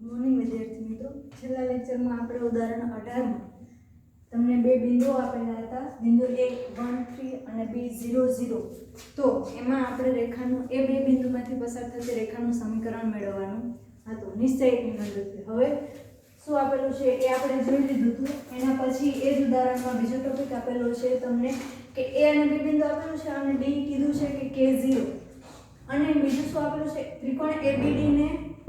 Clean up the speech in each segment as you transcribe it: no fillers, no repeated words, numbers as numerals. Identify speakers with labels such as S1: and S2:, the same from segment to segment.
S1: Morning વિદ્યાર્થી મિત્રો, છેલ્લા લેક્ચરમાં આપણે ઉદાહરણ 18માં તમને બે બિંદુઓ આપેલા હતા, બિંદુ A 1 3 અને B 0 0. તો એમાં આપણે રેખાનું એ બે બિંદુમાંથી પસાર થતી રેખાનું સમીકરણ મેળવવાનું હતું નિશ્ચયકની મદદથી. હવે શું આપેલું છે એ આપણે જોઈ લીધું હતું. એના પછી એ જ ઉદાહરણમાં બીજો ટોપિક આપેલો છે તમને કે A અને B બિંદુ આપેલું છે અને D કીધું છે કે K0. અને બીજું શું આપેલું છે, ત્રિકોણ ABD ને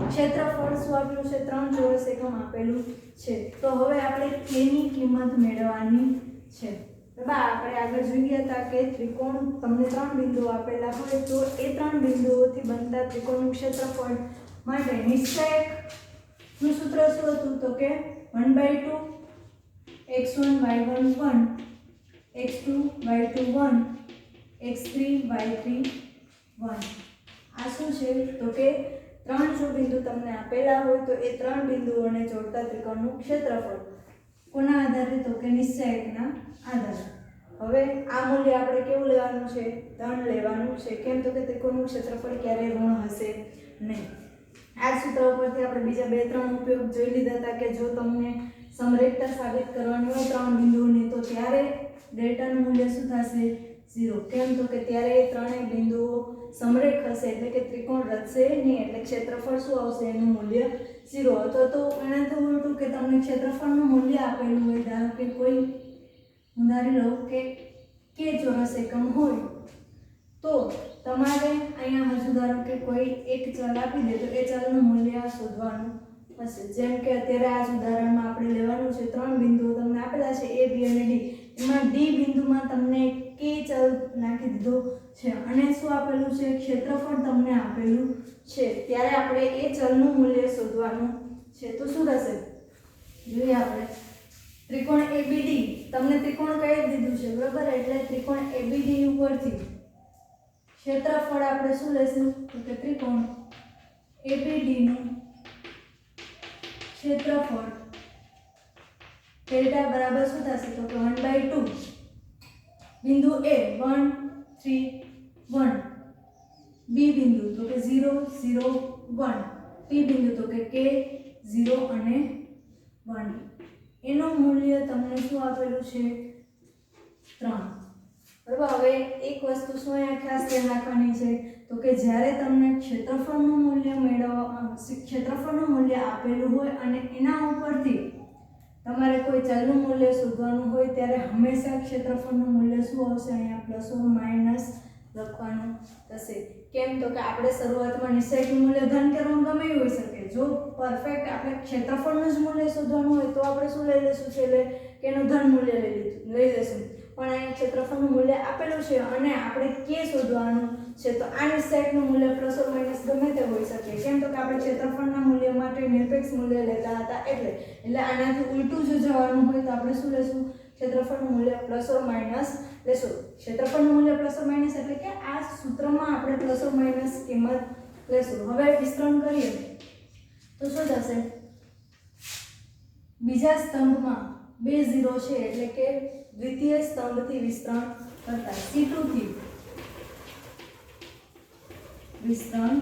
S1: ક્ષેત્રફળ શું આપેલું છે, 3 ચોરસ એકમ આપેલું છે. તો હવે આપણે k ની કિંમત મેળવવાની છે. બરાબર, આપણે આગળ જોઈ ગયા હતા કે ત્રિકોણ તમને 3 બિંદુઓ આપેલા હોય તો એ 3 બિંદુઓથી બનતા ત્રિકોણનું ક્ષેત્રફળ માટે નિશ્ચયક નું સૂત્ર શું હતું તો કે 1/2 x1 y1 1 x2 y2 1 x3 y3 1. આ શું છે તો કે 3 જો બિંદુ તમને આપેલા હોય તો એ 3 બિંદુઓને જોડતા ત્રિકોણનું ક્ષેત્રફળ કોના આધારે તો કે નિશ્ચયકના આધારે. હવે આ મૂલ્ય આપણે કેવું લેવાનું છે, ધન લેવાનું છે. કેમ તો કે ત્રિકોણનું ક્ષેત્રફળ ક્યારેય ઋણ હશે નહીં. આ સૂત્ર ઉપરથી આપણે બીજા 2-3 ઉપયોગ જોઈ લીધા હતા કે જો તમને સમરેખતા સાબિત કરવાની હોય 3 બિંદુઓની તો ત્યારે ડેલ્ટાનું મૂલ્ય શું થશે, 0. કેમ તો કે ત્યારે એ ત્રણેય બિંદુઓ સમરેખ હશે એટલે કે ત્રિકોણ રચશે નહીં, એટલે ક્ષેત્રફળ શું આવશે, એનું મૂલ્ય 0. અથવા તો એનાથી ઉલટું કે તમને ક્ષેત્રફળનું મૂલ્ય આપેલું હોય, ધારો કે કોઈ હું ધારી લઉં કે k ચોરસ એકમ હોય તો તમારે અહીંયા હજુ ધારો કે કોઈ એક ચલ આપી દે તો એ ચલનું મૂલ્ય શોધવાનું હશે. જેમ કે અત્યારે આ જ ઉદાહરણમાં આપણે લેવાનું છે 3 બિંદુઓ તમને આપેલા છે A, B અને D. એમાં D બિંદુમાં તમને k ચલ નાખી દીધો છે અને શું આપેલું છે, ક્ષેત્રફળ તમને આપેલું છે. ત્યારે આપણે એ ચલનું મૂલ્ય શોધવાનું છે. તો શું થશે જોઈએ આપણે. ત્રિકોણ ABD તમને ત્રિકોણ કહી દીધું છે બરાબર, એટલે ત્રિકોણ ABD ઉપરથી ક્ષેત્રફળ આપણે શું લેશું તો કે ત્રિકોણ ABD નું ક્ષેત્રફળ ડેલ્ટા બરાબર શું થશે તો કે 1/2 બિંદુ A 1 3 1, B બિંદુ તો કે 0 0 1, P બિંદુ તો કે K 0 અને 1. એનું મૂલ્ય તમને શું આપેલું છે, 3. બરાબર. હવે એક વસ્તુ શું અહીંયા ખાસ ધ્યાન રાખવાની છે તો કે જ્યારે તમને ક્ષેત્રફળનું મૂલ્ય આપેલું હોય અને એના ઉપરથી તમારે કોઈ ચલનું મૂલ્ય શોધવાનું હોય ત્યારે હંમેશા ક્ષેત્રફળનું મૂલ્ય શું આવશે, અહીંયા પ્લસ ઓર માઇનસ લખવાનું થશે. કેમ તો કે આપણે શરૂઆતમાં નિશ્ચયકનું મૂલ્ય ધન કે ઋણ ગમે હોઈ શકે. જો પરફેક્ટ આપણે ક્ષેત્રફળનું જ મૂલ્ય શોધવાનું હોય તો આપણે શું લઈ લઈશું, છેલ્લે કે એનું ધન મૂલ્ય લઈ લઈશું. પણ અહીંયા ક્ષેત્રફળનું મૂલ્ય આપેલું છે અને આપણે k શોધવાનું છે તો આ નિશ્ચયકનું મૂલ્ય પ્લસ ઓર માઇનસ ગમે તે હોઈ શકે. કેમ તો કે આપણે ક્ષેત્રફળના મૂલ્ય માટે નિરપેક્ષ મૂલ્ય લેતા હતા એટલે આનાથી ઉલટું જો જવાનું હોય તો આપણે શું લેશું, ક્ષેત્રફળનું મૂલ્ય પ્લસ ઓર માઇનસ લેશું. ક્ષેત્રફળનું મૂલ્ય પ્લસ ઓર માઇનસ એટલે કે આ સૂત્રમાં આપણે પ્લસ ઓર માઇનસ કિંમત લેશું. હવે વિસ્તરણ કરીએ તો શું થશે, બીજા સ્તંભમાં 2 0 છે એટલે કે દ્વિતીય સ્તંભથી વિસ્તરણ કરતા C2 થી વિસ્તરણ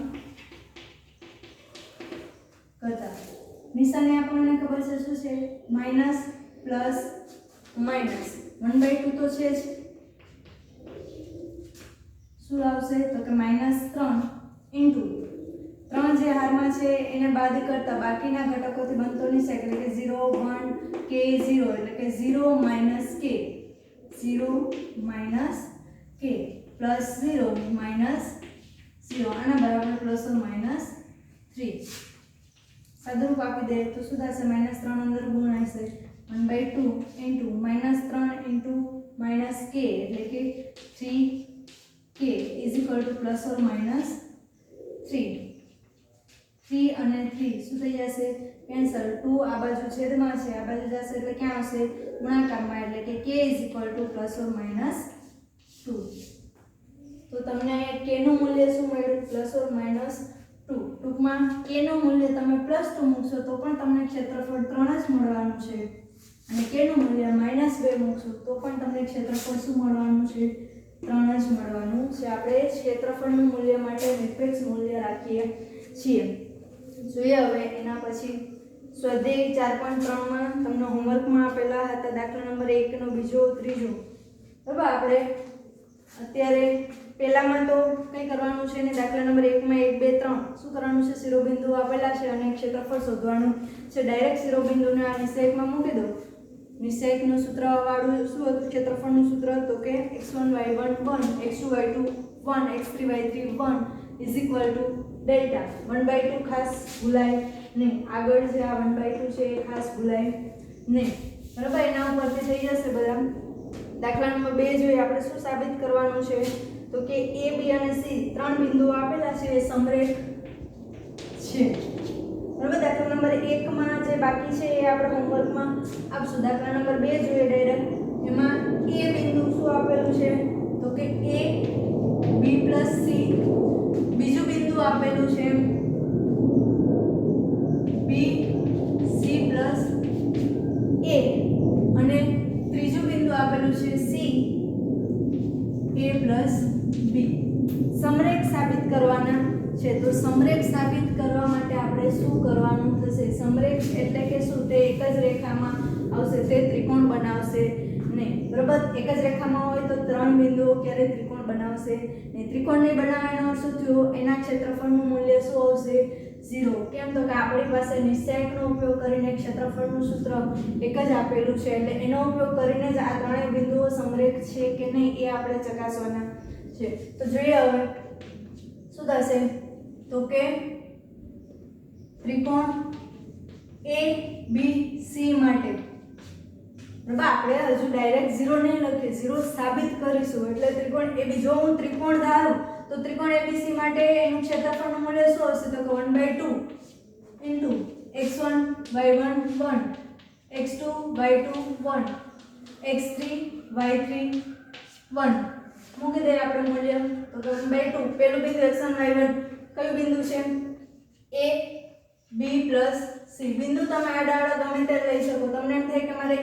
S1: કરતા નિશાની આપણને ખબર છે શું છે, માઇનસ પ્લસ માઇનસ 1/2 તો છે જ, શું આવશે તો કે -3 ઇન્ટુ 3 જે હારમાં છે એને બાદ કરતા બાકીના ઘટકોથી બનતો નિશ્ચય એટલે કે 0 1 k 0 એટલે કે 0 - k 0 - k પ્લસ 0 માઇનસ 0 આના બરાબર પ્લસ ઓર માઇનસ 3. સાદુરૂપ આપી દે તો શું થશે, -3 અંદર ગુણાશે 1/2 ઇન્ટુ -3 ઇન્ટુ -k એટલે કે 3k = પ્લસ ઓર માઇનસ 3. 3 અને 3 શું થઈ જશે, કેન્સલ. 2 આ બાજુ છેદમાં છે, આ બાજુ જશે એટલે ક્યાં આવશે, ગુણાકારમાં, એટલે કે k = પ્લસ ઓર માઇનસ 2. તો તમને અહીંયા k નું મૂલ્ય શું મળ્યું, પ્લસ ઓર માઇનસ 2. ટૂંકમાં k નું મૂલ્ય તમે +2 મૂકશો તો પણ તમને ક્ષેત્રફળ 3 જ મળવાનું છે અને k નું મૂલ્ય -2 મૂકશો તો પણ તમને ક્ષેત્રફળ શું મળવાનું છે, 3 જ મળવાનું છે. આપણે ક્ષેત્રફળનું મૂલ્ય માટે નિરપેક્ષ મૂલ્ય રાખીએ છીએ. જોઈએ હવે એના પછી સ્વાધ્યાય 4.3 માં તમને હોમવર્કમાં આપેલા હતા દાખલા નંબર 1 નો બીજો ત્રીજો બરાબર આપણે અત્યારે પહેલામાં તો કંઈ કરવાનું છે ને દાખલા નંબર 1 માં 1 2 3 શું કરવાનું છે શિરોબિંદુ આપેલા છે અને ક્ષેત્રફળ શોધવાનું છે ડાયરેક્ટ શિરોબિંદુને આ નિશ્ચયકમાં મૂકી દો નિશ્ચયકનું સૂત્ર વાળું શું હતું ક્ષેત્રફળનું સૂત્ર તો કે x1 y1 1 x2 y2 1 x3 y3 1 is equal to delta 1/2 ખાસ ભૂલાય નહીં આગળ જે આ 1/2 છે એ ખાસ ભૂલાય નહીં બરાબર એના ઉપરથી થઈ જશે બધા દાખલા નંબર 2 જોઈએ આપણે શું સાબિત કરવાનું છે તો કે a b અને c ત્રણ બિંદુઓ આપેલા છે એ સમરેખ છે બરાબર દાખલા નંબર 1 માં જે બાકી છે એ આપણે હોમવર્કમાં આપશું દાખલા નંબર 2 જોઈએ ડાયરેક્ટ એમાં a બિંદુ શું આપેલું છે તો કે a b c બીજું બિંદુ આપેલું છે b c a અને ત્રીજું બિંદુ આપેલું છે c a b સમરેખ સાબિત કરવાના છે તો સમરેખ સાબિત કરવા માટે આપણે શું કરવાનું થશે સમરેખ એટલે કે શું તે એક જ રેખામાં આવશે તે ત્રિકોણ બનાવશે નહીં બરાબર એક જ રેખામાં હોય તો ત્રણ બિંદુઓ ક્યારે ત્રિકોણ બનાવશે નહીં ત્રિકોણ નહીં બનાવવાનો અર્થ શું થયો એના ક્ષેત્રફળનું મૂલ્ય શું આવશે 0 કેમ તો કે આપણી પાસે નિશ્ચયકનો ઉપયોગ કરીને ક્ષેત્રફળનું સૂત્ર એક જ આપેલું છે એટલે એનો ઉપયોગ કરીને જ આ ત્રણેય બિંદુઓ સમરેખ છે કે નહીં એ આપણે ચકાસવાના છે તો જોઈએ હવે શું થશે તો કે ત્રિકોણ a b c માટે બરાબર આપણે હજુ ડાયરેક્ટ 0 નહીં લખીએ 0 સાબિત કરીશું એટલે ત્રિકોણ a b જો હું ત્રિકોણ ધારું તો ત્રિકોણ abc માટે એનું ક્ષેત્રફળનું મૂલ્ય શું હશે તો કે 1/2 into x1 y1 1 x2 y2 1 x3 y3 1 મૂકી દઈએ આપણે મૂલ્ય તો કે 1/2 પહેલું બિંદુ x1 y1 કયું બિંદુ છે a b c બિંદુ તમે આડા ગમે તે લઈ શકો તમને એમ થાય કે મારે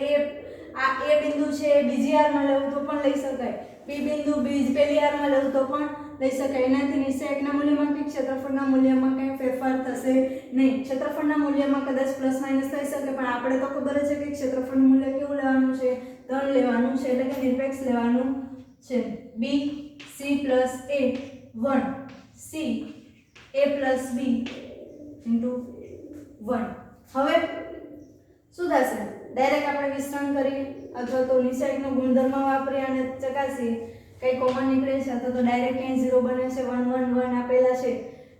S1: આ a બિંદુ છે બીજી આરમાં લેવું તો પણ લઈ શકાય b બિંદુ પહેલી આરમાં લેવું તો પણ લઈ શકાય એનાથી નિશ્ચયકના મૂલ્યમાં કે ક્ષેત્રફળના મૂલ્યમાં કંઈ ફેરફાર થશે નહીં ક્ષેત્રફળના મૂલ્યમાં કદાચ પ્લસ માઇનસ થઈ શકે પણ આપણે તો ખબર છે કે ક્ષેત્રફળનું મૂલ્ય કેવું લેવાનું છે 3 લેવાનું છે એટલે કે નિરપેક્ષ લેવાનું છે b c a 1 c a b into 1 હવે શું થશે ડાયરેક્ટ આપણે વિસ્તરણ કરી અથવા તો નિશ્ચયકનો ગુણધર્મ વાપરી અને ચકાસી કઈ કોમન નીકળે છે અથવા તો ડાયરેક્ટ ક્યાંય 0 બને છે 1 1 1 આપેલા છે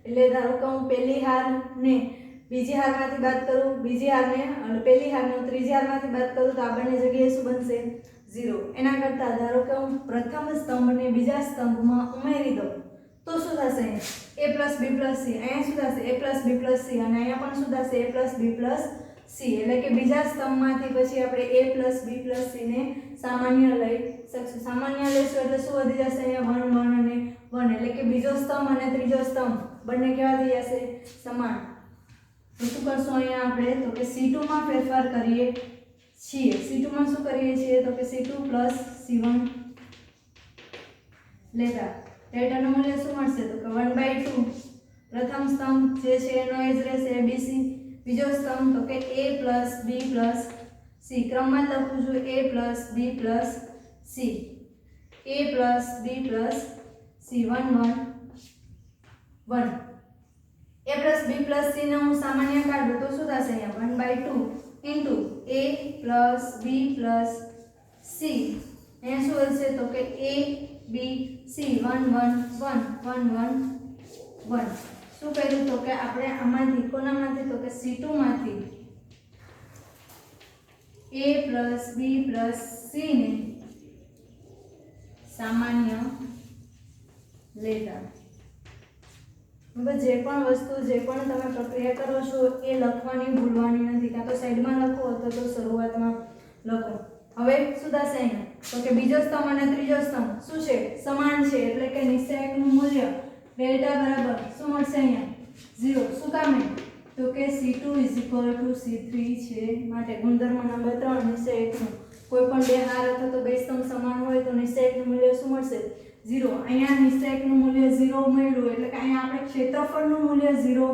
S1: એટલે ધારો કે હું પહેલી હારને બીજી હારમાંથી બાદ કરું બીજી હારને અને પહેલી હારને ત્રીજી હારમાંથી બાદ કરું તો આ બંને જગ્યાએ શું બનશે 0 એના કરતાં ધારો કે હું પ્રથમ સ્તંભને બીજા સ્તંભમાં ઉમેરી દઉં તો શું થશે a b c અહીંયા શું થશે a b c અને અહીંયા પણ શું થશે a b c એટલે કે બીજા સ્તંભમાંથી પછી આપણે a b c ને સામાન્ય લઈ શકશું સામાન્ય લઈશું એટલે શું વધી જશે અહીંયા 1 1 અને 1 એટલે કે બીજો સ્તંભ અને ત્રીજો સ્તંભ બંને કેવા થઈ જશે સમાન તો શું કરશું અહીંયા આપણે તો કે c2 માં ફેરફાર કરીએ છીએ c2 માં શું કરીએ છીએ તો કે c2 c1 લેતા ડેલ્ટાનું મૂલ્ય શું મળશે તો કે 1/2 પ્રથમ સ્તંભ જે છે એનો એ જ રહેશે abc બીજો સ્તંભ તો કે a b c ક્રમમાં લખું છું a b c a b c 1 1 1 a b c ને હું સામાન્ય કાઢું તો શું થશે અહીંયા 1/2 ઇન્ટુ a b c અહીંયા શું હશે તો કે a b c 1 1 1 1 1 1 શું કર્યું તો કે આપણે આમાંથી કોનામાંથી તો કે c2 માંથી a b c ને સામાન્ય લેતા હવે જે પણ વસ્તુ જે પણ તમે પ્રક્રિયા કરો છો એ લખવાની ભૂલવાની નથી કાં તો સાઈડમાં લખો અથવા તો શરૂઆતમાં લખો હવે શું થશે અહીંયા તો કે બીજો સ્તંભ અને ત્રીજો સ્તંભ શું છે સમાન છે એટલે કે નિશ્ચયકનું મૂલ્ય ડેલ્ટા બરાબર શું મળશે અહીંયા 0 શું કામ તો કે c2 c3 છે માટે ગુણધર્મ નંબર 3 નિશ્ચયકનું કોઈ પણ બે હાર અથવા તો બે સ્તંભ સમાન હોય તો નિશ્ચયકનું મૂલ્ય શું મળશે 0. અહીંયા નિશ્ચયકનું મૂલ્ય 0 મળ્યું એટલે કે અહીંયા આપણે ક્ષેત્રફળનું મૂલ્ય 0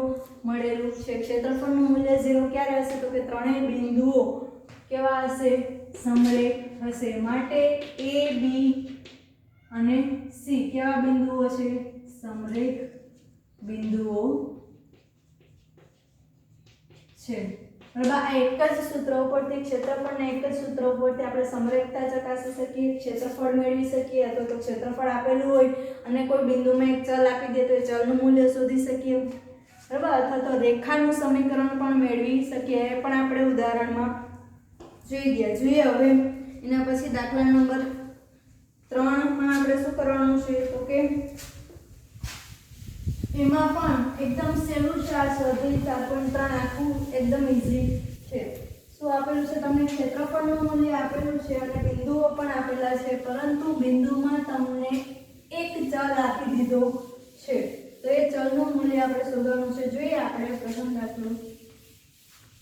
S1: મળેલું છે. ક્ષેત્રફળનું મૂલ્ય 0 ક્યારે હશે તો કે ત્રણેય બિંદુઓ કેવા હશે? સમરેખ હશે. માટે A, B અને C કેવા બિંદુઓ છે? સમરેખ બિંદુઓ છે. બરાબર. આ એક જ સૂત્ર ઉપરથી ક્ષેત્રફળને એક જ સૂત્ર ઉપરથી આપણે સમરેખતા ચકાસી શકીએ, ક્ષેત્રફળ મેળવી શકીએ, અથવા તો ક્ષેત્રફળ આપેલું હોય અને કોઈ બિંદુમાં એક ચલ આપી દે તો એ ચલનું મૂલ્ય શોધી શકીએ. બરાબર. અથવા તો રેખાનું સમીકરણ પણ મેળવી શકીએ. એ પણ આપણે ઉદાહરણમાં જોઈ ગયા. જોઈએ હવે એના પછી દાખલા નંબર 3 માં આપણે શું કરવાનું છે તો કે એમાં પણ એકદમ સહેલું છે. આ સ્વાધ્યાય 4.3 આખું એકદમ ઈઝી છે. શું આપેલું છે? તમને ક્ષેત્રફળનું મૂલ્ય આપેલું છે અને બિંદુઓ પણ આપેલા છે, પરંતુ બિંદુમાં તમને એક ચલ આપી દીધો છે. તો એ ચલનું મૂલ્ય આપણે શોધવાનું છે. જોઈએ આપણે પ્રથમ દાખલો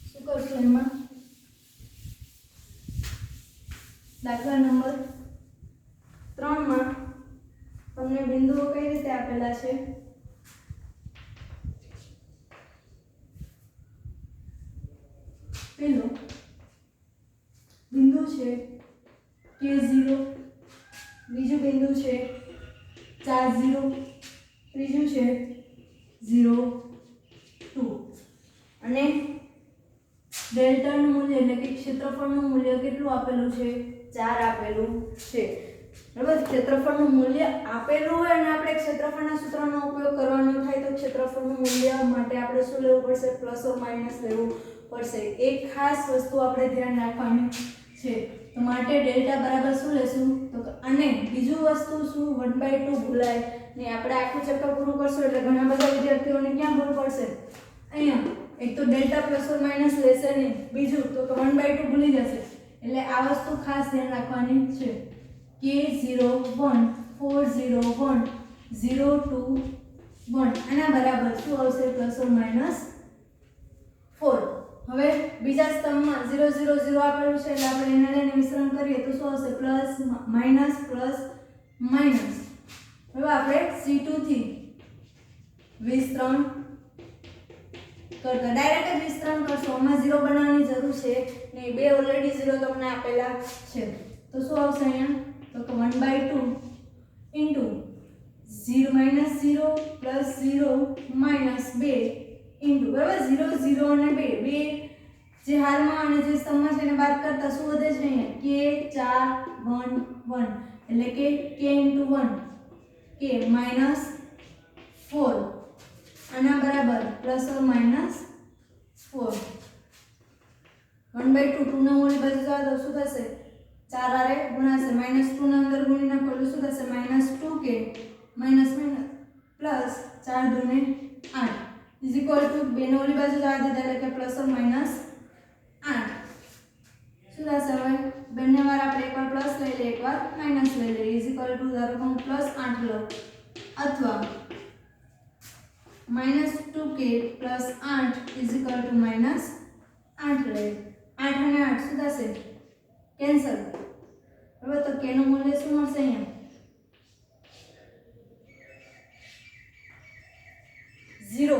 S1: શું કરશું. એમાં દાખલા નંબર 3 માં તમને બિંદુઓ કઈ રીતે આપેલા છે? પેલો બિંદુ છે K0, બીજું બિંદુ છે 4 0, ત્રીજું છે 0 2 અને ડેલ્ટાનું મૂલ્ય એટલે કે ક્ષેત્રફળનું મૂલ્ય કેટલું આપેલું છે? 4 આપેલું છે. બરાબર. ક્ષેત્રફળનું મૂલ્ય આપેલું હોય અને આપણે ક્ષેત્રફળના સૂત્રનો ઉપયોગ કરવાનો થાય તો ક્ષેત્રફળનું મૂલ્ય માટે આપણે શું લેવું પડશે? પ્લસ ઓર માઈનસ લેવું પડશે. એક ખાસ વસ્તુ આપણે ધ્યાન રાખવાની છે. તો માટે ડેલ્ટા બરાબર શું લેશું તો અને બીજું વસ્તુ શું 1/2 ભૂલાય નહીં. આપણે આખું ચક્કર પૂરું કરશું એટલે ઘણા બધા વિદ્યાર્થીઓને ક્યાં ભૂલ પડશે? અહીંયા એક તો ડેલ્ટા પ્લસ ઓર માઈનસ લેશે નહીં, બીજું તો 1/2 ભૂલી જશે. એટલે આ વસ્તુ ખાસ ધ્યાન રાખવાની છે. K01 401 021 આના બરાબર શું આવશે? Plus or minus 4. હવે બીજા સ્તંભમાં 0 0 0 આપેલું છે એટલે આપણે એને લઈને મિશ્રણ કરીએ તો શું આવશે? Plus minus plus minus. હવે આપણે C2 થી વિસ્તરણ કરતા ડાયરેક્ટ જ વિસ્તરણ કરશો. આમાં 0 બનાવવાની જરૂર છે નહીં. બે ઓલરેડી 0 તમને આપેલા છે. તો શું આવશે અહીંયા? તો 1/2 into 0 minus 0 plus 0 minus 2 into બરાબર 0 0 અને 2 બે જે હારમાં અને જે સ્તંભમાં છે એને બાદ કરતા શું વધે છે? અહીંયા K 4 1 1 એટલે કે K ઇન્ટુ 1 K માઈનસ 4 આના બરાબર પ્લસ ઓર માઈનસ 4. 1/2 2 ના ઓલી બાજુ જાવ તો શું થશે? 4 આરે ગુણાશે. -2 ના અંદર ગુણી નાખો એટલે શું થશે? -2K minus minus plus 4 દૂને 8 is equal to 2 ને ઓલી બાજુ જવા દીધા એટલે કે પ્લસ ઓર માઈનસ 8. શું થશે? હવે બંને વાર આપણે એકવાર પ્લસ લઈ લઈએ, એકવાર માઈનસ લઈ લઈએ. ઇઝ ઇક્વલ ટુ ધારો કે હું પ્લસ 8 લઉં અથવા -2K plus 8 is equal to minus 8 લઈએ. 8 અને 8 શું થશે? કેન્સલ. બરાબર. તો K નું મૂલ્ય શું મળશે? અહીંયા 0.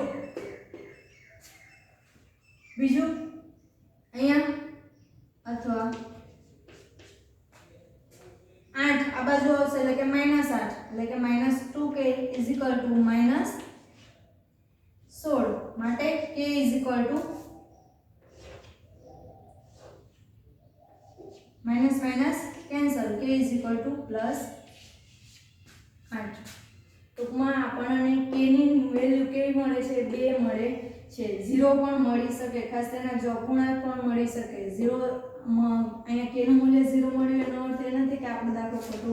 S1: બીજું અહીંયા અથવા 8 આ બાજુ આવશે એટલે કે -8 એટલે કે -2K ઇઝ ઇક્વલ ટુ -16. માટે K is equal to minus minus cancel. K is equal to plus 8. ટૂંકમાં આપણને K ની વેલ્યુ કેવી મળે છે? 2 મળે છે. 0 પણ મળી શકે, ખાસ તેના જો અપૂર્ણાંક પણ મળી શકે. 0 અહીંયા K નું મૂલ્ય 0 મળ્યું એનો અર્થ એ નથી કે આપણો દાખલો ખોટો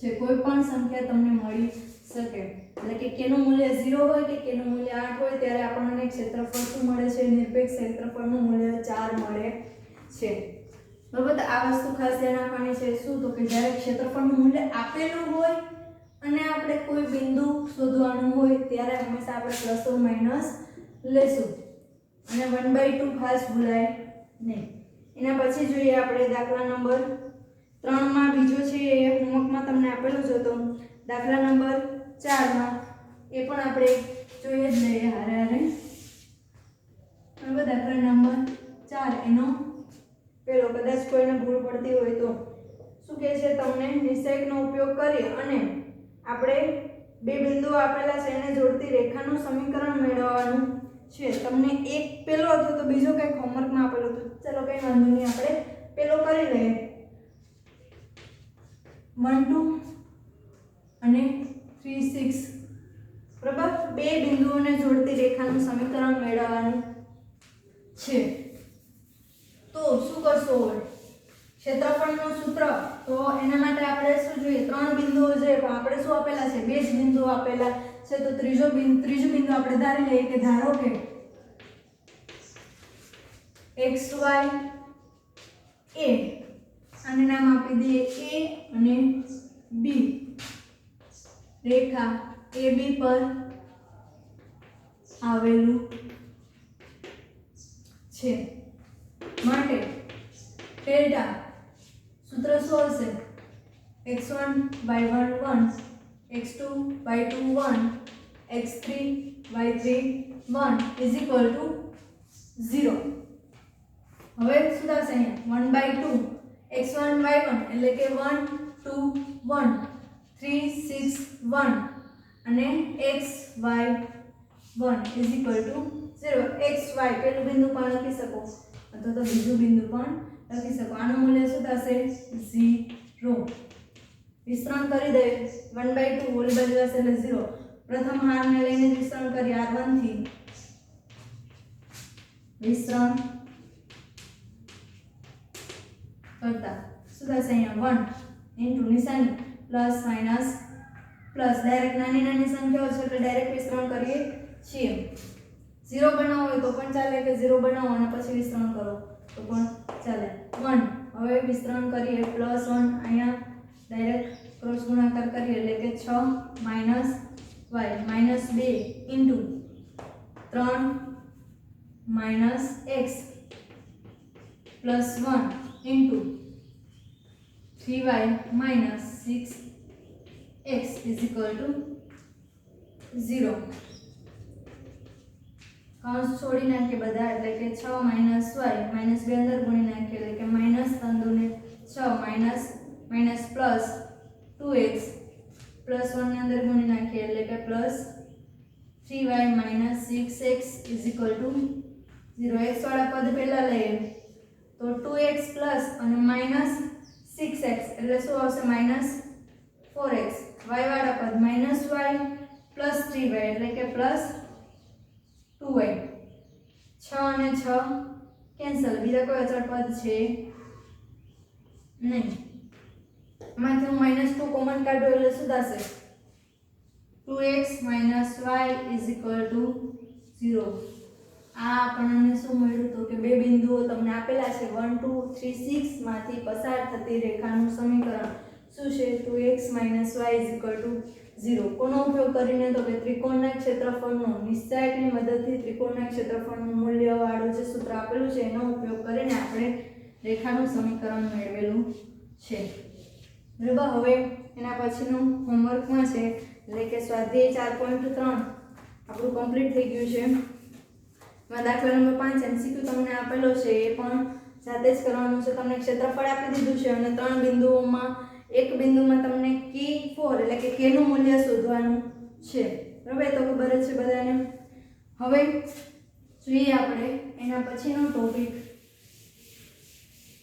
S1: છે. કોઈ પણ સંખ્યા તમને મળી શકે. એટલે કે K નું મૂલ્ય 0 હોય કે K નું મૂલ્ય 8 હોય ત્યારે આપણને ક્ષેત્રફળ શું મળે છે? નિરપેક્ષ ક્ષેત્રફળનું મૂલ્ય 4 મળે છે. બરાબર. તો આ વસ્તુ ખાસ ધ્યાન રાખવાની છે. શું તો કે જ્યારે ક્ષેત્રફળનું મૂલ્ય આપેલું હોય અને આપણે કોઈ બિંદુ શોધવાનું હોય ત્યારે હંમેશા આપણે પ્લસ ઓર માઈનસ લેશું અને 1/2 ખાસ ભૂલાય નહીં. એના પછી જોઈએ આપણે દાખલા નંબર 3 માં બીજો છે એ હોમવર્કમાં તમને આપેલું જ હતો. દાખલા નંબર 4 માં એ પણ આપણે જોઈએ જ લઈએ હારે હારે. બરાબર, દાખલા નંબર 4 એનો પેલો કદાચ કોઈને ભૂલ પડતી હોય તો શું કહે છે, તમને નિશ્ચયકનો ઉપયોગ કરી અને આપણે બે બિંદુઓ આપેલા છે એને જોડતી રેખાનું સમીકરણ મેળવવાનું છે. તમને એક પેલો હતો તો બીજો કંઈક હોમવર્કમાં આપેલો હતો. ચલો કંઈ વાંધો નહીં, આપણે પેલો કરી લઈએ. 1 2 અને 3 6. બરાબર, બે બિંદુઓને જોડતી રેખાનું સમીકરણ મેળવવાનું છે. તો શું કરશો? ક્ષેત્રફળનું સૂત્ર. તો એના માટે આપણે શું જોઈએ? ત્રણ બિંદુઓ જોઈએ, પણ આપણે શું આપેલા છે? બે જ બિંદુઓ આપેલા છે. તો ત્રીજું બિંદુ આપણે ધારી લઈએ કે ધારો કે xy a, આને નામ આપી દઈએ a અને b. રેખા AB પર આવેલું છે માટે ડેલ્ટા સૂત્ર શું હશે? x1 y1 1, x2 y2 1, x3 y3 1 is equal to 0. હવે શું થશે? અહીંયા 1/2 x1 y1 એટલે કે 1 2 1 3 6 1 અને xy1 is equal to 0. xy પેલું બિંદુ પણ લખી શકો અથવા તો બીજું બિંદુ પણ લખી શકો. આનું મૂલ્ય શું થશે? 0. વિસ્તરણ કરી દે 1/2 ઓલી બાજુ હશે એટલે 0. પ્રથમ હારને લઈને વિસ્તરણ કરી r1 થી વિસ્તરણ કરતા શું થશે? અહીંયા 1 ઇન્ટુ નિશાની પ્લસ માઇનસ પ્લસ. ડાયરેક્ટ નાની નાની સંખ્યાઓ છે એટલે ડાયરેક્ટ વિસ્તરણ કરીએ છીએ. 0 બનાવો હોય તો પણ ચાલે કે 0 બનાવો અને પછી વિસ્તરણ કરો તો પણ ચાલે. 1 હવે વિસ્તરણ કરીએ પ્લસ 1 અહીંયા ડાયરેક્ટ ક્રોસ ગુણાકાર કરીએ એટલે કે 6 minus y minus 2 into 3 minus x plus 1 into 3y minus 6x is equal to 0. કૌંસ છોડી નાખીએ બધા એટલે કે 6 માઇનસ y માઇનસ 2 અંદર ગુણી નાખીએ એટલે કે minus 3 દુને 6 minus minus plus 2x plus 1 ની અંદર ગુણી નાખીએ એટલે કે plus 3y minus 6x is equal to 0. x વાળા પદ પહેલા લઈએ તો 2x પ્લસ અને માઇનસ 6x એટલે શું આવશે? Minus 4x. y વાળા પદ માઇનસ y પ્લસ 3y એટલે કે પ્લસ 2y. 6 અને 6 કેન્સલ. બીજા કોઈ અચળ પદ છે નહીં. આમાંથી હું -2 કોમન કાઢું એટલે શું થશે? 2x y is equal to 0. આ આપણને શું મળ્યું? તો કે બે બિંદુઓ તમને આપેલા છે 1 2 3 6 માંથી પસાર થતી રેખાનું સમીકરણ શું છે? 2x y is equal to 0. કોનો ઉપયોગ કરીને? તો કે ત્રિકોણના ક્ષેત્રફળનો નિશ્ચયકની મદદથી ત્રિકોણના ક્ષેત્રફળનું મૂલ્ય વાળું જે સૂત્ર આપેલું છે એનો ઉપયોગ કરીને આપણે રેખાનું સમીકરણ મેળવેલું છે. બરાબર, હવે એના પછીનું હોમવર્કમાં છે એટલે કે સ્વાધ્યાય 4.3 આપણું કમ્પ્લીટ થઈ ગયું છે. એમાં દાખલા નંબર 5 MCQ તમને આપેલો છે એ પણ જાતે જ કરવાનું છે. તમને ક્ષેત્રફળ આપી દીધું છે અને ત્રણ બિંદુઓમાં એક બિંદુમાં તમને K4 એટલે કે K નું મૂલ્ય શોધવાનું છે. બરાબર, તો ખબર જ છે બધાને. હવે જોઈએ આપણે એના પછીનો ટોપિક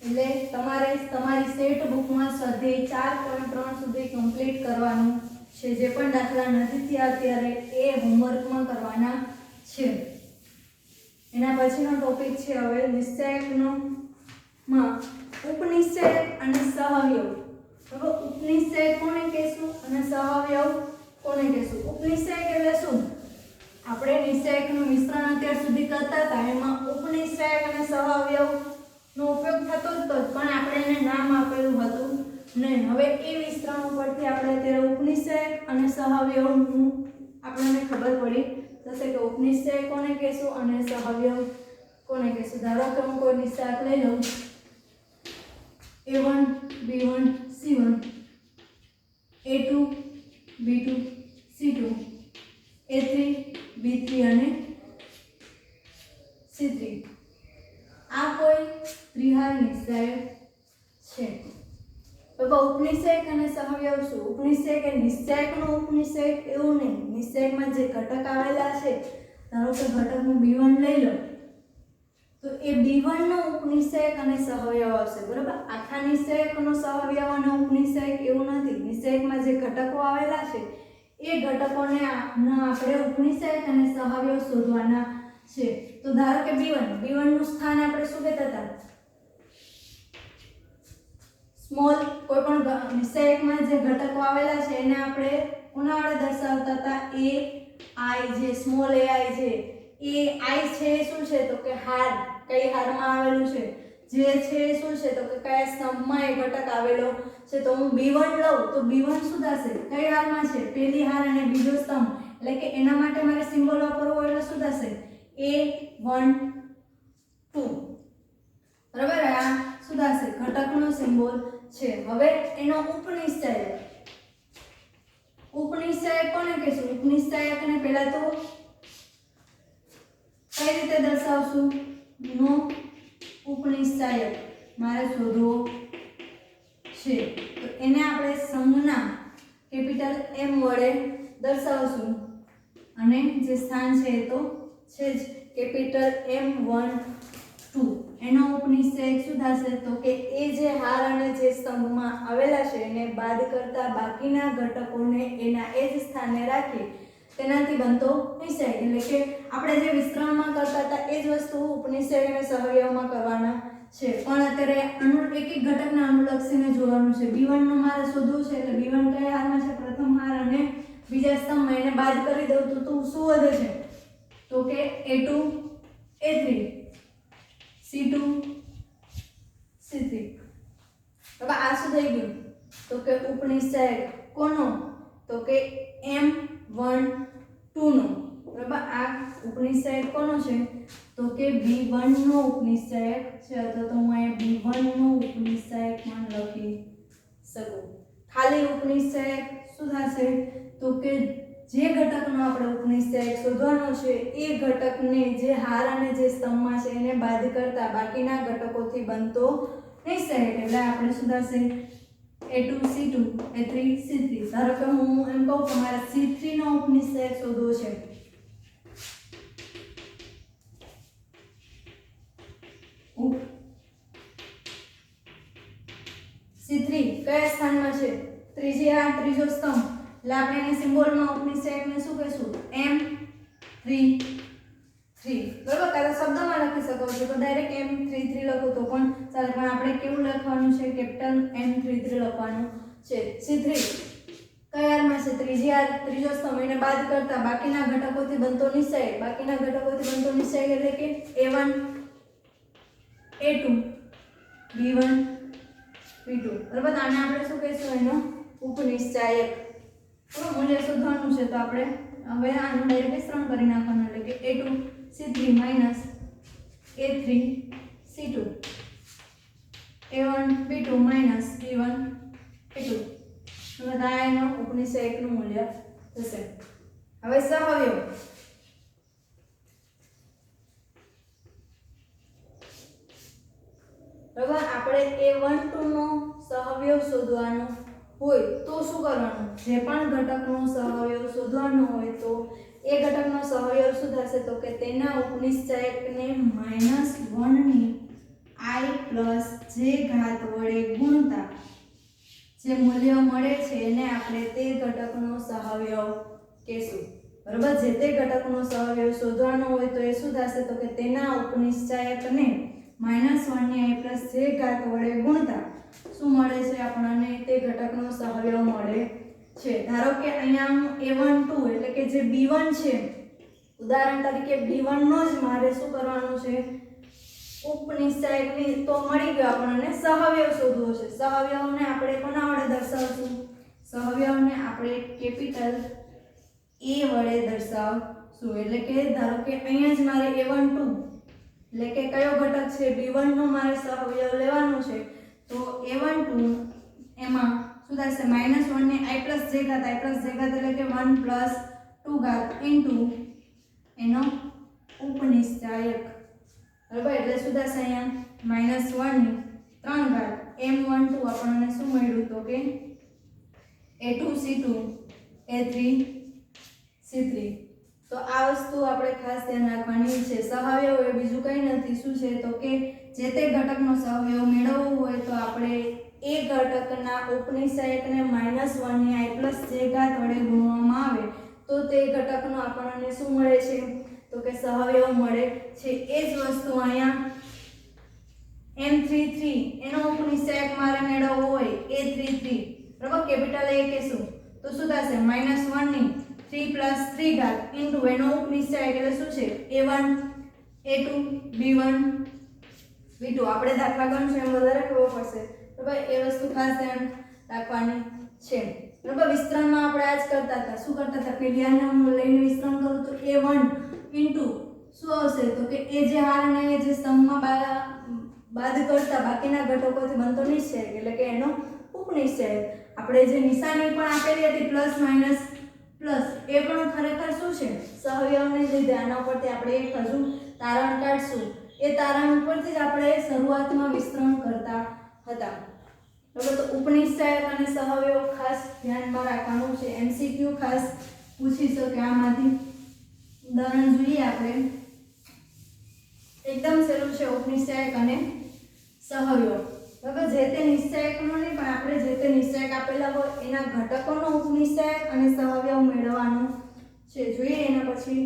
S1: એટલે તમારે તમારી સેટ બુકમાં સ્વાધ્યાય 4.3 સુધી કમ્પ્લીટ કરવાનું છે. જે પણ દાખલા નથી થયા અત્યારે એ હોમવર્કમાં કરવાના છે. એના પછીનો ટોપિક છે હવે નિશ્ચયકનો માં ઉપનિશ્ચયક અને સહવયવ. હવે ઉપનિશ્ચયક કોને કહેશું અને સહવયવ કોને કહેશું? ઉપનિશ્ચયક એટલે શું? આપણે નિશ્ચયકનું મિશ્રણ અત્યાર સુધી કરતા હતા એમાં ઉપનિશ્ચયક અને સહવયવ નો ઉપયોગ થતો જ હતો પણ આપણે એને નામ આપેલું હતું નહીં. હવે એ વિસ્તરણ ઉપરથી આપણે અત્યારે ઉપનિશ્ચયક અને સહવયવનું આપણને ખબર પડી જશે કે ઉપનિશ્ચયક કોને કહેશું અને સહવયવ કોને કહેશું. ધારો કે હું કોઈ નિશ્ચયક લઈ લઉં A1 B1 C1 A2 A3 B3 અને C3 આ કોઈ ત્રિહાર નિશ્ચાયક છે। તો ઉપનિષેક અને સહવયવ શું? ઉપનિષેક એ નિશ્ચાયકનો ઉપનિષેક એવું નહીં, નિશ્ચાયકમાં જે ઘટક આવેલા છે, ધારો કે ઘટકનું B1 લઈ લો તો એ B1 નો ઉપનિષેક અને સહવયવ આવશે, બરાબર। આખા નિશ્ચાયકનો સહવયવ અને ઉપનિષેક એવું નથી, નિશ્ચાયકમાં જે ઘટકો આવેલા છે એ ઘટકોને આપણે ઉપનિષેક અને સહવયવ શોધવાના છે। તો ધારો કે B1 નું સ્થાન આપણે શું કહેતા હતા? સ્મોલ, કોઈ પણ નિશ્ચાયકમાં જે ઘટકો આવેલા છે એને આપણે કોના વડે દર્શાવતા હતા? ai, જે સ્મોલ ai છે એ i છે શું છે? તો કે હાર, કઈ હારમાં આવેલું છે? જે છે શું છે? તો કે કયા સ્તંભમાં એ ઘટક આવેલો છે। તો હું B1 લઉં તો B1 શું થશે? કઈ હારમાં છે? પહેલી હાર અને બીજો સ્તંભ, એટલે કે એના માટે મારે સિમ્બોલ વાપરવો એટલે શું થશે? A1 2, બરાબર। આ શું થશે? ઘટકનો સિમ્બોલ છે। હવે એનો ઉપનિશ્ચાયક, ઉપનિશ્ચાયક કોને કહેશું? ઉપનિશ્ચાયકને પહેલા તો કઈ રીતે દર્શાવશું? નો ઉપનિશ્ચાયક મારે શોધવો છે, તો એને આપણે સંજ્ઞા કેપિટલ M વડે દર્શાવશું અને જે સ્થાન છે એ તો છે જ કેપિટલ M1 2। એનો ઉપનિશ્ચાયક શું થશે? તો કે એ જે હાર અને જે સ્તંભમાં આવેલા છે એને બાદ કરતા બાકીના ઘટકોને એના એ જ સ્થાને રાખી તેનાથી બનતો નિશ્ચાયક, એટલે કે આપણે જે વિસ્તરણમાં કરતા હતા એ જ વસ્તુ ઉપનિશ્ચાયક અને સહવયવમાં કરવાના છે। પણ અત્યારે એક એક ઘટકને અનુલક્ષીને જોવાનું છે। B1 નો મારે શોધવું છે, એટલે B1 કયા હારમાં છે? પ્રથમ હાર અને બીજા સ્તંભમાં, એને બાદ કરી દઉં તો શું વધે છે? તો કે A2 A3 C2 C3। હવે આ શું થઈ ગયું? તો કે ઉપનિશ્ચાયક કોનો? તો કે M1 2 નો, બરાબર। આ ઉપનિશ્ચાયક કોનો છે? તો કે B1 નો ઉપનિશ્ચાયક છે, અથવા તો હું અહીંયા B1 નો ઉપનિશ્ચાયક પણ લખી શકું। ખાલી ઉપનિશ્ચાયક શું થશે? તો કે જે ઘટકનો આપણે ઉપનિશ્ચાયક શોધવાનો છે એ ઘટકને જે હાર અને જે સ્તંભમાં છે એને બાદ કરતા બાકીના ઘટકોથી બનતો નિશ્ચાયક, એટલે આપણે શું થશે? A2 C2 A3 C3। ધારો કે હું એમ કહું કે મારે C3 નો ઉપનિશ્ચાયક શોધવો છે, C3 કયા સ્થાનમાં છે? ત્રીજી હાર, ત્રીજો સ્તંભ, એટલે આપણે એને સિમ્બોલમાં ઉપનિશ્ચાયકને શું કહીશું? M3 3, બરાબર। કાં તો શબ્દમાં લખી શકો છો તો ડાયરેક્ટ M33 લખો તો પણ ચાલે, પણ આપણે કેવું લખવાનું છે? કેપિટલ M33 લખવાનું છે। C3 કયા હારમાં છે? ત્રીજી હાર, ત્રીજો સ્તંભ, એને બાદ કરતા બાકીના ઘટકોથી બનતો નિશ્ચાયક, બાકીના ઘટકોથી બનતો નિશ્ચાયક એટલે કે A1 A2 B1 B2, બરાબર। આને આપણે શું કહીશું? એનો ઉપનિશ્ચાયક, બરાબર। મૂલ્ય શોધવાનું છે તો આપણે હવે આનું ડાયરેક્ટ વિસ્તરણ કરી નાખવાનું, એટલે કે A2 C3 minus A3 C2 A1 B2 minus B1 B2, બધા એનો ઉપનિશ્ચાયકનું મૂલ્ય થશે। હવે સહવયવ, બરાબર। આપણે A1 2 નો સહવયવ શોધવાનો હોય તો શું કરવાનું? જે પણ ઘટકનો સહવયવ શોધવાનો હોય તો એ ઘટકનો સહવયવ શું થશે? તો કે તેના ઉપનિશ્ચાયકને -1 ની i પ્લસ j ઘાત વડે ગુણતા જે મૂલ્ય મળે છે એને આપણે તે ઘટકનો સહવયવ કહેશું, બરાબર। જે તે ઘટકનો સહવયવ શોધવાનો હોય તો એ શું થશે? તો કે તેના ઉપનિશ્ચાયકને -1 ની i પ્લસ j ઘાત વડે ગુણતા શું મળે છે? આપણને તે ઘટકનો સહવયવ મળે છે। ધારો કે અહીંયા હું A1 2 એટલે કે જે B1 છે, ઉદાહરણ તરીકે B1 નો જ મારે શું કરવાનું છે? ઉપનિશ્ચાયકની તો મળી ગયો, આપણને સહવયવ શોધવો છે। સહવયવને આપણે કોના વડે દર્શાવશું? સહવયવને આપણે કેપિટલ A વડે દર્શાવશું, એટલે કે ધારો કે અહીંયા જ મારે A1 2 એટલે કે કયો ઘટક છે? B1 નો મારે સહવયવ લેવાનો છે, તો A1 2 એમાં શું થશે? -1 ની i પ્લસ j ઘાત એટલે કે 1 પ્લસ 2 ઘાત ઇન્ટુ એનો ઉપનિશ્ચાયક, બરાબર. એટલે શું થશે અહીંયા -1 ની 3 ઘાત m12 આપણને શું મળ્યું તો કે a2c2 a3c3. તો આ વસ્તુ આપણે ખાસ ધ્યાન રાખવાની છે. સહઅવયવ એ બીજું કંઈ નથી, શું છે તો કે જે તે ઘટકનો સહઅવયવ મેળવવો હોય તો આપણે એ ઘટકના ઉપનિશ્ચાયકને -1 ની i + j ઘાત વડે ગુણવામાં આવે તો તે ઘટકનો આપણને શું મળે છે તો કે સહઅવયવ મળે છે. એ જ વસ્તુ અહીંયા m33 એનો ઉપનિશ્ચાયક મારે મેળવવો હોય a33, બરાબર. કેપિટલ A કે શું તો શું થશે -1 ની 3 + 3 ઘાત ઇન્ટુ એનો ઉપનિશ્ચાયક એટલે શું છે a1 a2 b1 b2. આપણે દાખલા ગણશું એમ વધારે ખબર પડશે, બરાબર. એ વસ્તુ ખાસ ધ્યાન રાખવાની છે, બરાબર. વિસ્તરણમાં આપણે આ જ કરતા હતા. શું કરતા હતા પેલિયાના લઈને વિસ્તરણ કરું તો a1 ઇન્ટુ શું આવશે તો કે એ જે હાર અને એ જે સ્તંભમાં બાદ કરતા બાકીના ઘટકોથી બનતો નિશ્ચયક એટલે કે એનો ઉપનિશ્ચયક. આપણે જે નિશાની પણ આપેલી હતી પ્લસ માઇનસ પ્લસ એ પણ ખરેખર શું છે સહઅવયવને લીધે. આના ઉપરથી આપણે એક હજુ તારણ કાઢશું. એ તારણ ઉપરથી જ આપણે શરૂઆતમાં વિસ્તરણ કરતા હતા, બરાબર. તો ઉપનિશ્ચયક અને સહઅવયવ ખાસ ધ્યાનમાં રાખવાનું છે. એમસીક્યુ ખાસ પૂછી શકે આમાંથી. ઉદાહરણ જોઈએ આપણે. એકદમ સહેલું છે ઉપનિશ્ચયક અને સહઅવયવ, બરાબર. જે તે નિશ્ચયકનો નહીં પણ આપણે જે તે નિશ્ચયક આપેલા હોય એના ઘટકોનો ઉપનિશ્ચયક અને સહઅવયવ મેળવવાનો છે. જોઈએ એના પછી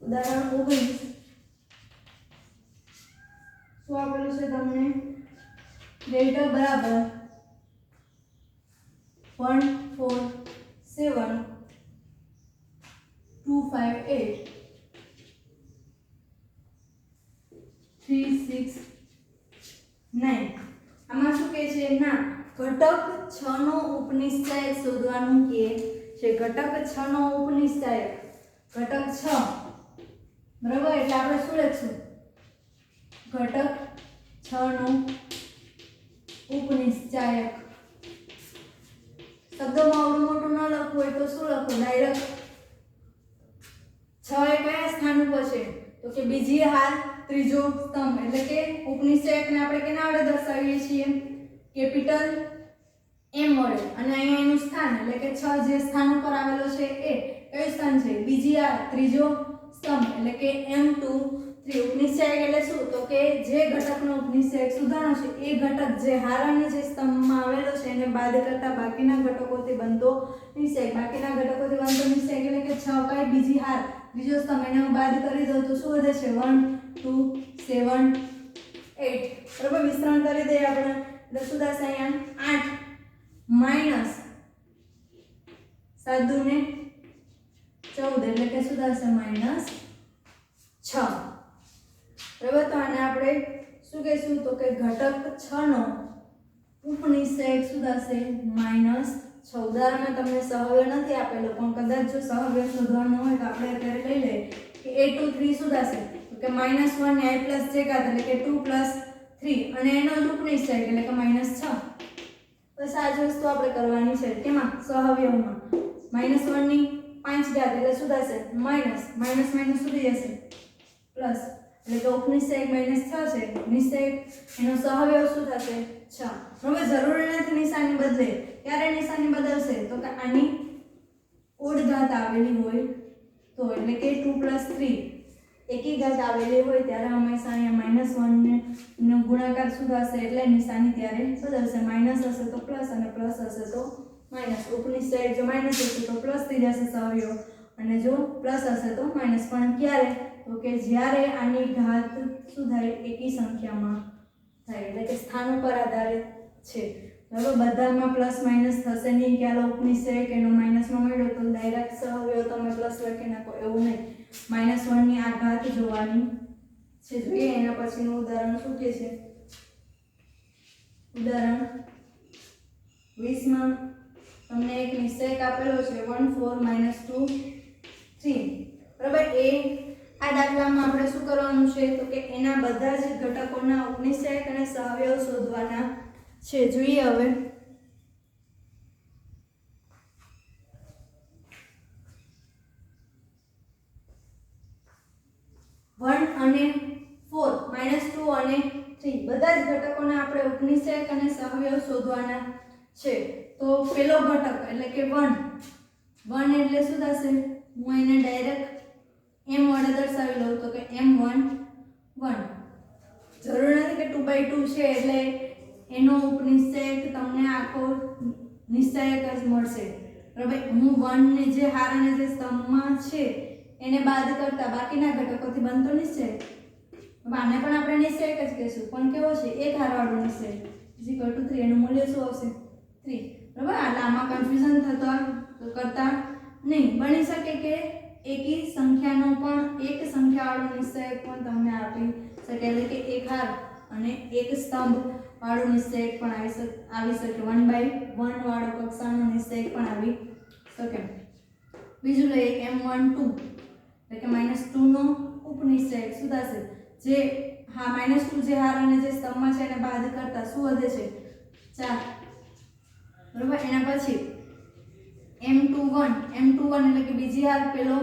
S1: ઉદાહરણ 19 શું આપેલું છે તમને ડેલ્ટા બરાબર 1 4 7 2 5 8 3 6 9. આમાં શું કહે છે ના ઘટક 6 નો ઉપનિશ્ચાયક શોધવાનું કહે છે. ઘટક 6 નો ઉપનિશ્ચાયક ઘટક 6, બરાબર. એટલે આપણે શું લખશું ઘટક 6 નો ઉપનિશ્ચાયક. શબ્દોમાં આવડું મોટું ન લખવું હોય તો શું લખો ડાયરેક્ટ 6 એ કયા સ્થાન ઉપર છે તો કે બીજી હાર ત્રીજો સ્તંભ. એટલે કે ઉપનિશ્ચયકને આપણે કેના વડે દર્શાવીએ છીએ કેપિટલ M વડે. અને અહીંયા એનું સ્થાન એટલે કે 6 જે સ્થાન ઉપર આવેલો છે એ કયું સ્થાન છે બીજી હાર ત્રીજો સ્તંભ એટલે કે M2 3. ઉપનિશ્ચયક એટલે શું તો કે જે ઘટકનો ઉપનિશ્ચયક શોધવાનો છે એ ઘટક જે હાર અને જે સ્તંભમાં આવેલો છે એને બાદ કરતા બાકીના ઘટકોથી બનતો નિશ્ચયક. બાકીના ઘટકોથી બનતો નિશ્ચયક એટલે કે 6 કઈ બીજી હાર ત્રીજો સ્તંભ એને હું બાદ કરી દઉં તો શું વધે છે 1 2 7 8, બરાબર. વિસ્તરણ કરી દઈએ આપણે એટલે શું થશે અહીંયા 8 માઈનસ 7 દુ ને 14 એટલે કે શું થશે -6, બરાબર. તો આને આપણે શું કહીશું તો કે ઘટક 6 નો ઉપનિશ્ચયક શું થશે -6. ઉદાહરણમાં તમને સહઅવયવ નથી આપેલો પણ કદાચ જો સહઅવયવ શોધવાનો હોય તો આપણે અત્યારે લઈ લઈએ કે a23 શું થશે તો કે -1 ને i + j ઘાત એટલે કે 2 + 3 અને એનો જ ઉપનિશ્ચયક એટલે કે -6. બસ આ જ વસ્તુ આપણે કરવાની છે. કેમાં સહઅવયવમાં -1 ની 5 ઘાત એટલે શું થશે માઈનસ માઈનસ સુધી જશે પ્લસ એટલે કે ઉપનિશ્ચયક -6 છે. નિશ્ચયક એનો સહઅવયવ શું થશે 6. હવે જરૂરી નથી નિશાની બદલે. ક્યારે નિશાની બદલશે તો કે આની ઓડ ઘાત આવેલી હોય તો એટલે કે 2 + 3 એકી ઘાત આવેલી હોય ત્યારે હંમેશા અહીંયા -1 નો ગુણાકાર શું થશે એટલે નિશાની ત્યારે બદલશે. માઈનસ હશે તો પ્લસ અને પ્લસ હશે તો માઈનસ. ઉપનિશ્ચયક જો માઈનસ હશે તો પ્લસ થઈ જશે સહઅવયવ અને જો પ્લસ હશે તો માઈનસ. પણ ક્યારે તો કે જ્યારે આની ઘાત શું થાય એકી સંખ્યામાં થાય એટલે કે સ્થાન ઉપર આધારિત છે, બરાબર. બધામાં પ્લસ માઈનસ થશે નહીં કે આલો ઉપનિશ્ચયક એનો માઈનસમાં મળ્યો તો ડાયરેક્ટ સહઅવયવ તમે પ્લસ લખી નાખો એવું નહીં. -1 ની આ ઘાત જોવાની છે. જોઈએ એના પછીનું ઉદાહરણ શું કહે છે. ઉદાહરણ 20 માં તમને એક નિશ્ચયક આપેલો છે 1 4 -2 3, બરાબર. આ દાખલામાં આપણે શું કરવાનું છે તો કે એના બધા જ ઘટકોના ઉપનિશ્ચયક અને સહઅવયવ શોધવાના છે. જોઈએ હવે 1 અને 4 -2 અને 3 બધા જ ઘટકોને આપણે ઉપનિષેક અને સહવયવ શોધવાના છે. તો પેલો ઘટક એટલે કે 1 એટલે શું થશે? હું એને ડાયરેક્ટ m વડે દર્શાવી લઉં તો કે m1 1. જરૂર નથી કે 2/2 છે એટલે એનો ઉપનિષેક તમને આખો નિશ્ચયક જ મળશે, બરાબર. હું 1 ને જે હાર અને જે સ્તંભમાં છે એને બાદ કરતા બાકીના ઘટકોથી બનતો નિશ્ચયક, આને પણ આપણે નિશ્ચયક જ કહેશું, પણ કેવો છે? એક હારવાળો નિશ્ચયક = 3. એનું મૂલ્ય શું આવશે? 3, બરાબર. એટલે આમાં કન્ફ્યુઝન કરતા નહીં. બની શકે કે એકી સંખ્યાનો પણ એક સંખ્યાવાળો નિશ્ચયક પણ તમને આપી શકે, એટલે કે એક હાર અને એક સ્તંભ વાળો નિશ્ચયક પણ આવી શકે. 1/1 વાળો કક્ષાનો નિશ્ચયક પણ આવી શકે. બીજું લઈએ m12 એટલે કે -2 નો ઉપનિશ્ચયક શું થશે? જે -2 જે હાર અને જે સ્તંભમાં છે એને બાદ કરતા શું વધે છે? 4, બરાબર. એના પછી m21 એટલે કે બીજી હાર પેલો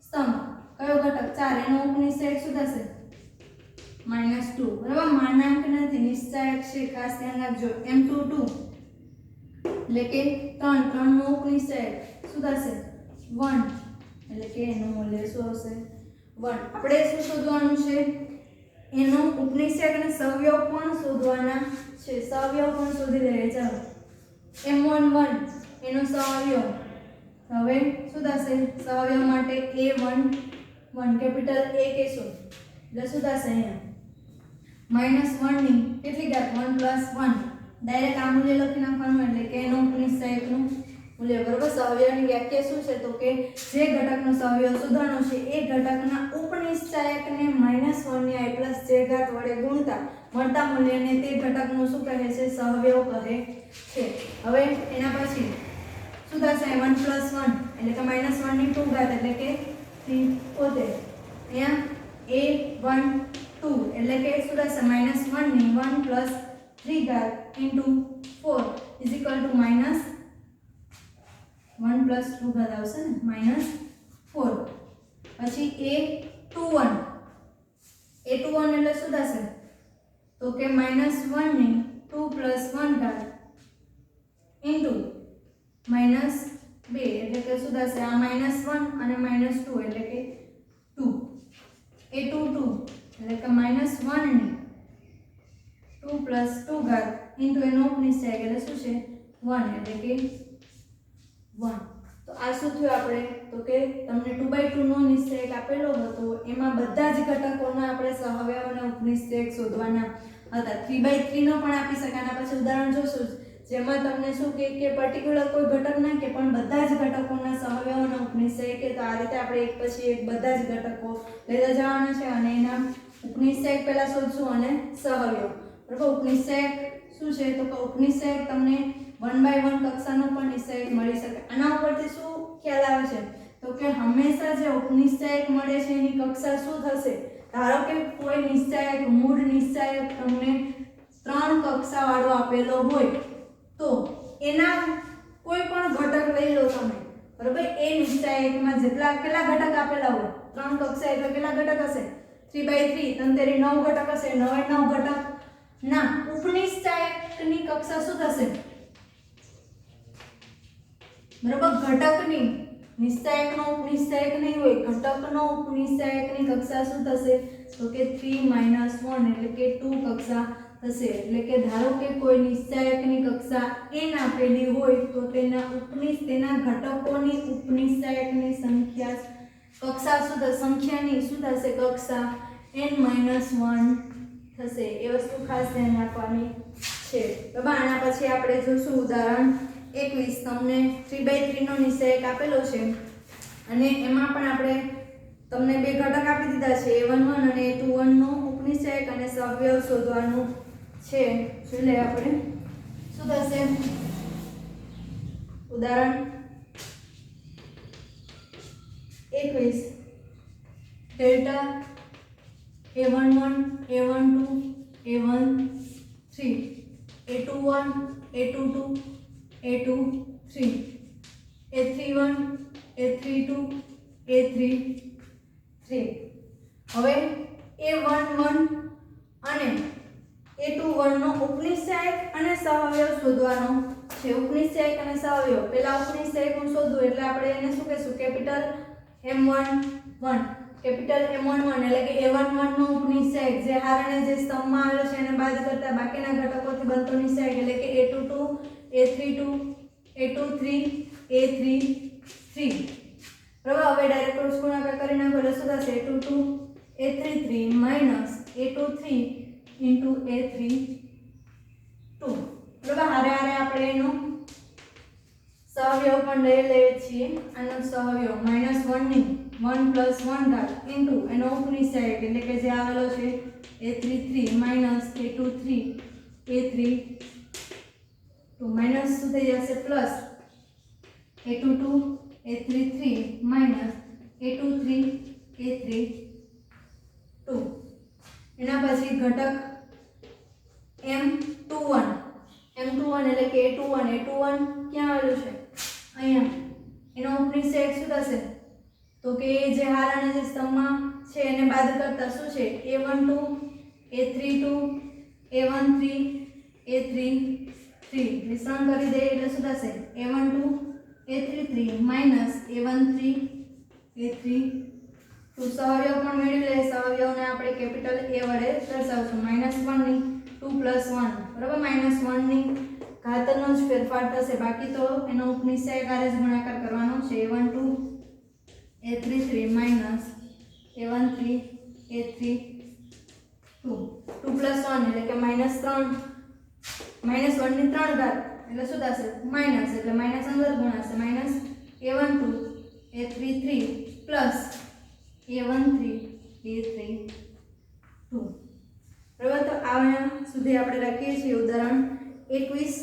S1: સ્તંભ કયો ઘટક? 4. એનો ઉપનિશ્ચયક શું થશે? -2, બરાબર. માનાંક નથી, નિશ્ચયક છે, ખાસ ધ્યાન રાખજો. m22 એટલે કે 3 નો ઉપનિશ્ચયક શું થશે? 1, એટલે કે એનું મૂલ્ય શું આવશે? 1. આપણે શું શોધવાનું છે? એનો ઉપનિશ્ચયક અને સહવયવ પણ શોધવાના છે. સહવયવ પણ શોધી લઈએ. ચાલો, m11 એનો સહવયવ. હવે શું થશે? સહવયવ માટે a11 કેપિટલ A કહેશું એટલે શું થશે? અહીંયા -1 ની કેટલી ઘાત? 1 + 1. ડાયરેક્ટ આ મૂલ્ય લખી નાખવાનું એટલે કે એનો ઉપનિશ્ચયકનું મૂલ્ય, બરાબર. સહવયવની વ્યાખ્યા શું છે? તો કે જે ઘટકનો સહવયવ શોધવાનો છે એ ઘટકના ઉપનિશ્ચયકને -1 ની i + j ઘાત વડે ગુણતા મળતા મૂલ્યને તે ઘટકનું શું કહે છે? સહવયવ કહે છે. હવે એના પછી શું થશે? 1 + 1 એટલે કે -1 ની 2 ઘાત એટલે કે 73. અહીંયા a12 એટલે કે શું થશે? -1 ની 1 + 3 ઘાત * 4 = -1 + 2 ઘાત આવશે ને, -4. પછી a21 એટલે શું થશે? તો કે -1 ની 2 + 1 ઘાત * -2 એટલે કે શું થશે? આ -1 અને -2 એટલે કે 2. a22 એટલે કે -1 ની 2 + 2 ઘાત એનો ઉપનિશ્ચયક એટલે શું છે? 1, એટલે કે 1. તો આ શું થયું આપણે? તો કે તમને 2/2 નો નિશ્ચયક આપેલો હતો, એમાં બધા જ ઘટકોના આપણે સહવયવ અને ઉપનિશ્ચયક શોધવાના હતા. 3/3 નો પણ આપી શકે. આના પછી ઉદાહરણ જોશું જેમાં તમને શું કે પર્ટિક્યુલર કોઈ ઘટક ના કે પણ બધા જ ઘટકોના સહવયવ અને ઉપનિશ્ચયક. તો આ રીતે આપણે એક પછી એક બધા જ ઘટકો લેતા જવાના છે અને એના ઉપનિશ્ચયક પહેલા શોધશું અને સહવયવ, બરાબર. ઉપનિશ્ચયક શું છે? તો કે ઉપનિશ્ચયક તમને 1/1 કક્ષાનો પણ નિશ્ચયક મળી શકે. આના ઉપરથી શું ખ્યાલ આવે છે? તો કે હંમેશા જે ઉપનિશ્ચયક મળે છે એની કક્ષા શું થશે? ધારો કે કોઈ નિશ્ચયક મૂળ નિશ્ચયક તમને 3 કક્ષા વાળો આપેલો હોય તો એના કોઈ પણ ઘટક લઈ લો તમે, બરાબર. એ નિશ્ચયકમાં કેટલા ઘટક આપેલા હોય? 3 કક્ષા એટલે કેટલા ઘટક હશે? 3/3. 3 9 ઘટક હશે. 9 ઘટક ના ઉપનિશ્ચયકની કક્ષા શું થશે? બરાબર. ઘટકની, નિશ્ચયકનો ઉપનિશ્ચયક નહીં હોય, ઘટકનો ઉપનિશ્ચયકની કક્ષા શું થશે? તો કે 3 - 1 એટલે કે 2 કક્ષા થશે. એટલે કે ધારો કે કોઈ નિશ્ચયકની કક્ષા n આપેલી હોય તો તેના ઘટકોની ઉપનિશ્ચયકની સંખ્યા કક્ષા શું થશે? સંખ્યાની શું થશે? કક્ષા n - 1 થશે. એ વસ્તુ ખાસ ધ્યાન રાખવાની છે, બરાબર. આના પછી આપણે જોશું ઉદાહરણ 21. તમને 3/3 નો નિશ્ચયક આપેલો છે અને એમાં પણ આપણે તમને બે ઘટક આપી દીધા છે, a11 અને a21 નો ઉપનિશ્ચયક અને સહવયવ શોધવાનું છે. જોઈ લઈએ આપણે શું થશે. ઉદાહરણ 21. Delta a11 a12 a13 a21 a22 a23 a31 a32 a33. હવે A11 અને A21 નો ઉપનિશ્ચાયક અને સહઅવયવ શોધવાનો છે. ઉપનિશ્ચાયક અને સહઅવયવ, પહેલા ઉપનિશ્ચાયક હું શોધું એટલે આપણે એને શું કહેશું? કેપિટલ M11, કેપિટલ M11 એટલે કે A11 નો ઉપનિશ્ચાયક જે હારને જે સ્તંભમાં આવેલો છે એને બાદ કરતા બાકીના ઘટકોથી બનતો નિશ્ચાયક એટલે કે A22 A32 A23 A33. બરાબર, હવે ડાયરેક્ટ ક્રોસ ગુણાકાર કરી નાખો એટલે શું થશે? A22 A33 minus A23 into A32. બરાબર, હારે હારે આપણે એનો સહઅવયવ પણ લઈ લઈએ છીએ. આનો સહઅવયવ -1 ની 1 + 1 ઘાત ઇન્ટુ એનો ઉપનિશ્ચાયક એટલે કે જે આવેલો છે A33 minus A23 A32 minus શું થઈ જશે? Plus A22 A33 minus A23 A32. એના પછી ઘટક M21 એટલે કે A21 ક્યાં આવેલું છે? અહીંયા. એનો ઉપનિશ્ચાયક શું થશે? તો કે જે હાર અને જે સ્તંભમાં છે એને બાદ કરતા શું છે? A12 A32 A13 A33 વિસ્તરણ કરી દઈએ એટલે શું થશે? A12 A33 minus A13 A32. સહઅવયવ પણ મેળવી લઈએ. સહઅવયવને આપણે કેપિટલ A વડે દર્શાવશું. -1 ની 2 + 1, બરાબર, -1 ની ઘાતનો જ ફેરફાર થશે, બાકી તો એનો ઉપનિશ્ચાયક આરે જ ગુણાકાર કરવાનો છે. A12 A33 minus A13 A32 2 + 1 એટલે કે -1 ની 3 ઘાત એટલે શું થશે? માઈનસ એટલે માઈનસ અંદર ગુણાશે. Minus A12 A33 plus A13 A32. બરાબર, તો આ સુધી આપણે રાખીએ છીએ. ઉદાહરણ 21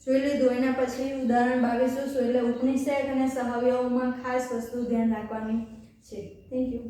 S1: જોઈ લીધું. એના પછી ઉદાહરણ 22 જોઈશું. એટલે ઉપનિશ્ચાયક અને સહઅવયવમાં ખાસ વસ્તુ ધ્યાન રાખવાની છે. Thank you.